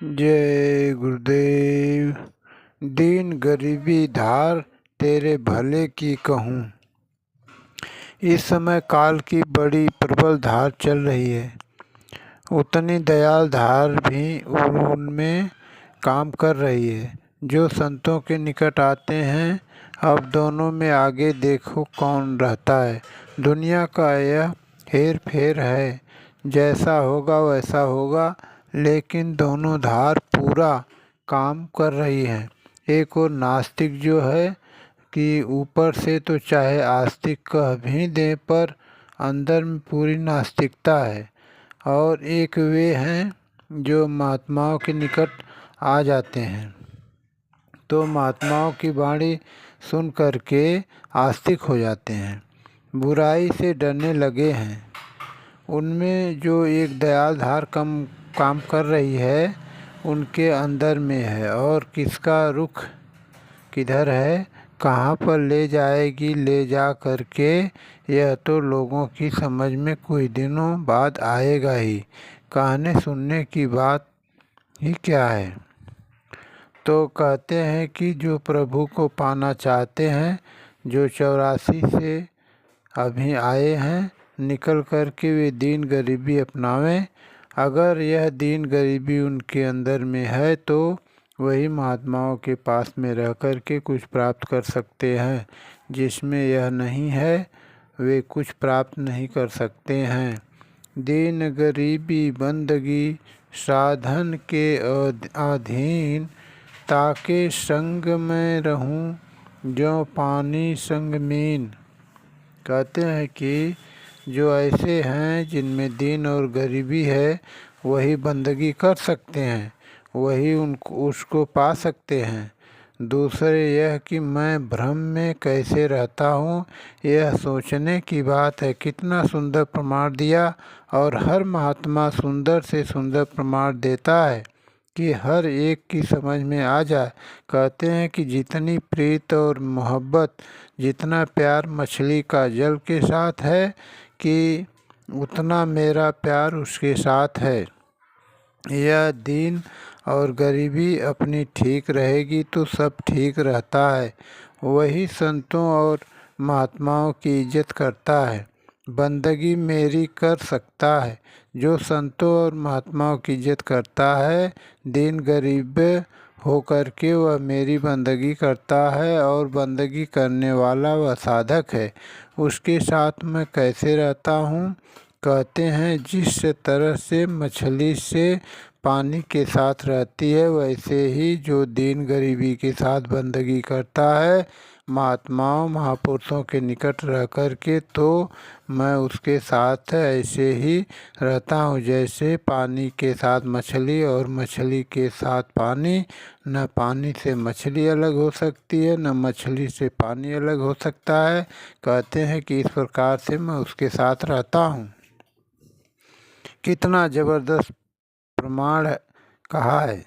जय गुरुदेव। दीन गरीबी धार तेरे भले की कहूँ। इस समय काल की बड़ी प्रबल धार चल रही है। उतनी दयाल धार भी उनमें काम कर रही है। जो संतों के निकट आते हैं, अब दोनों में आगे देखो कौन रहता है। दुनिया का यह हेर फेर है, जैसा होगा वैसा होगा, लेकिन दोनों धार पूरा काम कर रही हैं। एक और नास्तिक जो है कि ऊपर से तो चाहे आस्तिक कह भी दें, पर अंदर में पूरी नास्तिकता है। और एक वे हैं जो महात्माओं के निकट आ जाते हैं तो महात्माओं की वाणी सुन करके आस्तिक हो जाते हैं, बुराई से डरने लगे हैं। उनमें जो एक दयाल धार काम कर रही है, उनके अंदर में है। और किसका रुख किधर है, कहाँ पर ले जाएगी ले जा करके, यह तो लोगों की समझ में कुछ दिनों बाद आएगा ही। कहने सुनने की बात ही क्या है। तो कहते हैं कि जो प्रभु को पाना चाहते हैं, जो 84 से अभी आए हैं, निकल कर के वे दीन गरीबी अपनावें। अगर यह दीन गरीबी उनके अंदर में है तो वही महात्माओं के पास में रह कर के कुछ प्राप्त कर सकते हैं। जिसमें यह नहीं है, वे कुछ प्राप्त नहीं कर सकते हैं। दीन गरीबी बंदगी साधन के अधीन, ताके संग में रहूं जो पानी संग मीन। कहते हैं कि जो ऐसे हैं जिनमें दीन और गरीबी है, वही बंदगी कर सकते हैं, वही उसको पा सकते हैं। दूसरे यह कि मैं भ्रम में कैसे रहता हूँ, यह सोचने की बात है। कितना सुंदर प्रमाण दिया, और हर महात्मा सुंदर से सुंदर प्रमाण देता है कि हर एक की समझ में आ जाए। कहते हैं कि जितनी प्रीत और मोहब्बत, जितना प्यार मछली का जल के साथ है, कि उतना मेरा प्यार उसके साथ है। यह दीन और गरीबी अपनी ठीक रहेगी तो सब ठीक रहता है। वही संतों और महात्माओं की इज्जत करता है, बंदगी मेरी कर सकता है। जो संतों और महात्माओं की इज्जत करता है, दीन गरीब हो करके वह मेरी बंदगी करता है, और बंदगी करने वाला वह साधक है। उसके साथ मैं कैसे रहता हूँ। कहते हैं जिस तरह से मछली से पानी के साथ रहती है, वैसे ही जो दीन गरीबी के साथ बंदगी करता है महात्माओं महापुरुषों के निकट रह कर के, तो मैं उसके साथ ऐसे ही रहता हूँ जैसे पानी के साथ मछली और मछली के साथ पानी। न पानी से मछली अलग हो सकती है, न मछली से पानी अलग हो सकता है। कहते हैं कि इस प्रकार से मैं उसके साथ रहता हूँ। कितना ज़बरदस्त प्रमाण कहा है।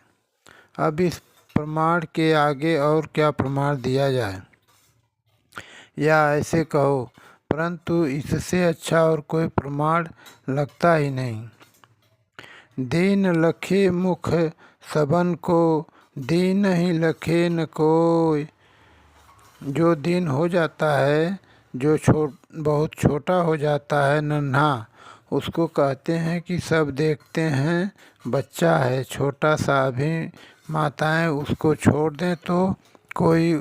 अब इस प्रमाण के आगे और क्या प्रमाण दिया जाए, या ऐसे कहो, परंतु इससे अच्छा और कोई प्रमाण लगता ही नहीं। दीन लखे मुख सबन को, दीन ही लखे न कोई। जो दीन हो जाता है, जो बहुत छोटा हो जाता है, नन्हा, उसको कहते हैं कि सब देखते हैं बच्चा है, छोटा सा। अभी माताएं उसको छोड़ दें तो कोई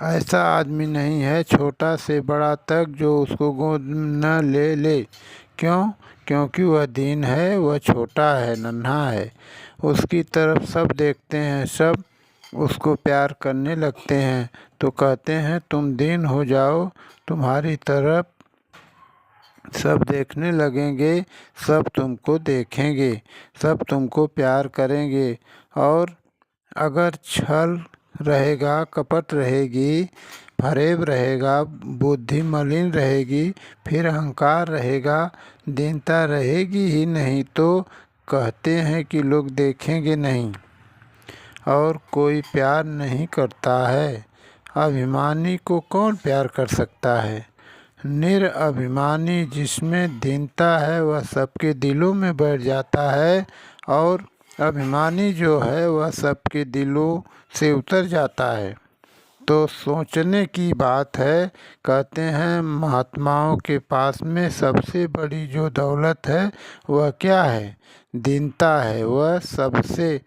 ऐसा आदमी नहीं है, छोटा से बड़ा तक, जो उसको गोद न ले ले। क्यों? क्योंकि वह दीन है, वह छोटा है, नन्हा है। उसकी तरफ सब देखते हैं, सब उसको प्यार करने लगते हैं। तो कहते हैं तुम दीन हो जाओ, तुम्हारी तरफ सब देखने लगेंगे, सब तुमको देखेंगे, सब तुमको प्यार करेंगे। और अगर छल रहेगा, कपट रहेगी, फरेब रहेगा, बुद्धि मलिन रहेगी, फिर अहंकार रहेगा, दीनता रहेगी ही नहीं, तो कहते हैं कि लोग देखेंगे नहीं और कोई प्यार नहीं करता है। अभिमानी को कौन प्यार कर सकता है। निरअभिमानी जिसमें दीनता है वह सबके दिलों में बैठ जाता है, और अभिमानी जो है वह सबके दिलों से उतर जाता है। तो सोचने की बात है। कहते हैं महात्माओं के पास में सबसे बड़ी जो दौलत है वह क्या है? दीनता है। वह सबसे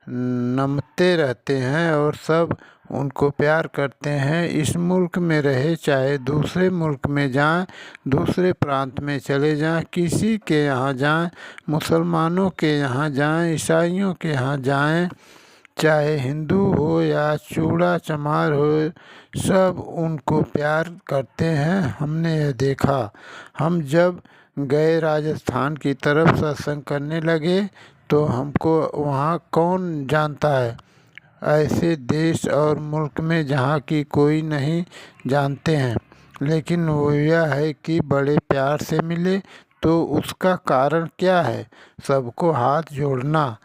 नमते रहते हैं और सब उनको प्यार करते हैं। इस मुल्क में रहे चाहे दूसरे मुल्क में जाएं, दूसरे प्रांत में चले जाएं, किसी के यहाँ जाएं, मुसलमानों के यहाँ जाएं, ईसाइयों के यहाँ जाएं, चाहे हिंदू हो या चूड़ा चमार हो, सब उनको प्यार करते हैं। हमने यह देखा। हम जब गए राजस्थान की तरफ सत्संग करने लगे तो हमको वहाँ कौन जानता है, ऐसे देश और मुल्क में जहाँ की कोई नहीं जानते हैं, लेकिन वो यह है कि बड़े प्यार से मिले। तो उसका कारण क्या है? सबको हाथ जोड़ना,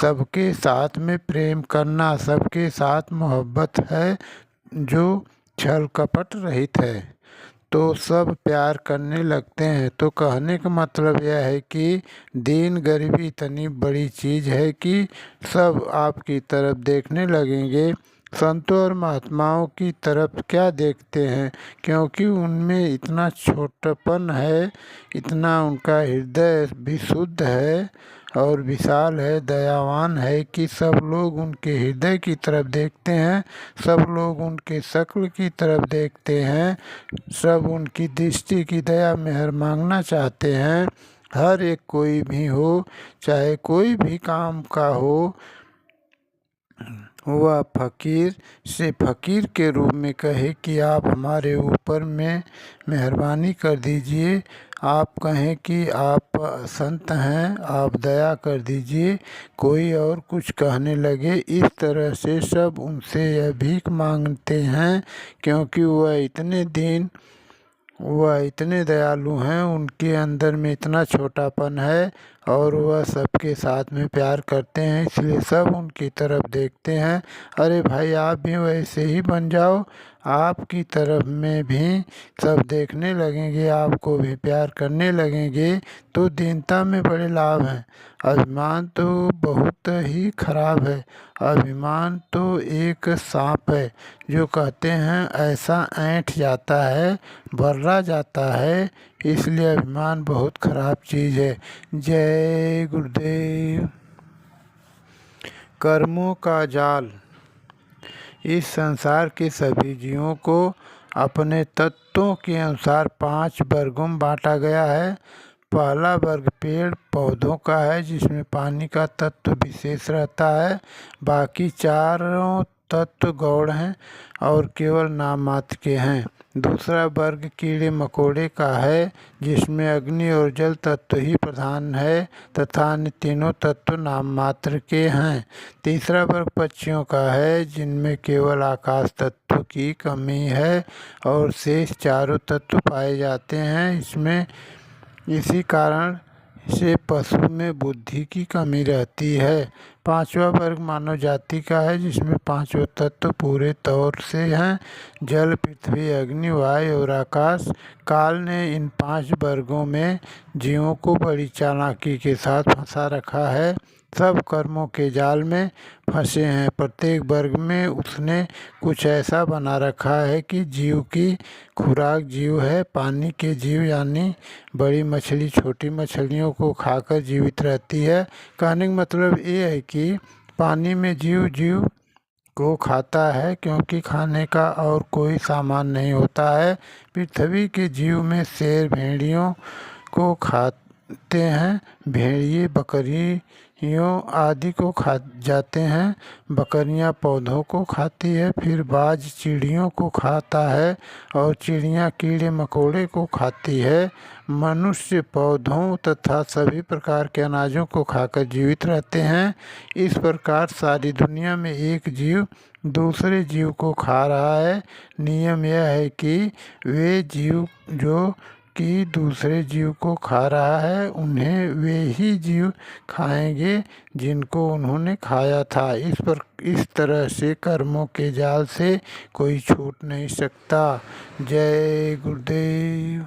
सबके साथ में प्रेम करना, सबके साथ मोहब्बत है जो छल कपट रहित है, तो सब प्यार करने लगते हैं। तो कहने का मतलब यह है कि दीन गरीबी इतनी बड़ी चीज़ है कि सब आपकी तरफ देखने लगेंगे। संतों और महात्माओं की तरफ क्या देखते हैं? क्योंकि उनमें इतना छोटापन है, इतना उनका हृदय भी शुद्ध है और विशाल है, दयावान है कि सब लोग उनके हृदय की तरफ देखते हैं, सब लोग उनके शक्ल की तरफ देखते हैं, सब उनकी दृष्टि की दया मेहर मांगना चाहते हैं। हर एक कोई भी हो, चाहे कोई भी काम का हो, वह फकीर से फकीर के रूप में कहे कि आप हमारे ऊपर में मेहरबानी कर दीजिए, आप कहें कि आप संत हैं, आप दया कर दीजिए, कोई और कुछ कहने लगे, इस तरह से सब उनसे यह भीख मांगते हैं। क्योंकि वह इतने दयालु हैं, उनके अंदर में इतना छोटापन है और वह सबके साथ में प्यार करते हैं, इसलिए सब उनकी तरफ देखते हैं। अरे भाई, आप भी वैसे ही बन जाओ, आपकी तरफ में भी सब देखने लगेंगे, आपको भी प्यार करने लगेंगे। तो दीनता में बड़े लाभ हैं। अभिमान तो बहुत ही खराब है। अभिमान तो एक सांप है जो कहते हैं ऐसा ऐंठ जाता है, बर्रा जाता है, इसलिए अभिमान बहुत खराब चीज़ है। जय गुरुदेव। कर्मों का जाल। इस संसार के सभी जीवों को अपने तत्वों के अनुसार 5 वर्गों में बांटा गया है। पहला वर्ग पेड़ पौधों का है, जिसमें पानी का तत्व विशेष रहता है। बाकी चारों तत्व गौण हैं और केवल नाम मात्र के हैं। दूसरा वर्ग कीड़े मकोड़े का है, जिसमें अग्नि और जल तत्व ही प्रधान है तथा अन्य तीनों तत्व नाम मात्र के हैं। तीसरा वर्ग पक्षियों का है, जिनमें केवल आकाश तत्व की कमी है और शेष चारों तत्व पाए जाते हैं। इसी कारण से पशु में बुद्धि की कमी रहती है। पांचवा वर्ग मानव जाति का है, जिसमें पांचों तत्व पूरे तौर से हैं, जल, पृथ्वी, अग्नि, वायु और आकाश। काल ने इन 5 वर्गों में जीवों को बड़ी चालाकी के साथ फंसा रखा है। सब कर्मों के जाल में फंसे हैं। प्रत्येक वर्ग में उसने कुछ ऐसा बना रखा है कि जीव की खुराक जीव है, पानी के जीव यानी बड़ी मछली छोटी मछलियों को खाकर जीवित रहती है। कहने का मतलब ये है कि पानी में जीव को खाता है, क्योंकि खाने का और कोई सामान नहीं होता है। पृथ्वी के जीव में शेर भेड़ियों को खाते हैं, भेड़िए बकरियों आदि को खा जाते हैं, बकरियां पौधों को खाती है, फिर बाज चिड़ियों को खाता है और चिड़ियां कीड़े मकोड़े को खाती है। मनुष्य पौधों तथा सभी प्रकार के अनाजों को खाकर जीवित रहते हैं। इस प्रकार सारी दुनिया में एक जीव दूसरे जीव को खा रहा है। नियम यह है कि वे जीव जो कि दूसरे जीव को खा रहा है, उन्हें वे ही जीव खाएंगे जिनको उन्होंने खाया था। इस तरह से कर्मों के जाल से कोई छूट नहीं सकता। जय गुरुदेव।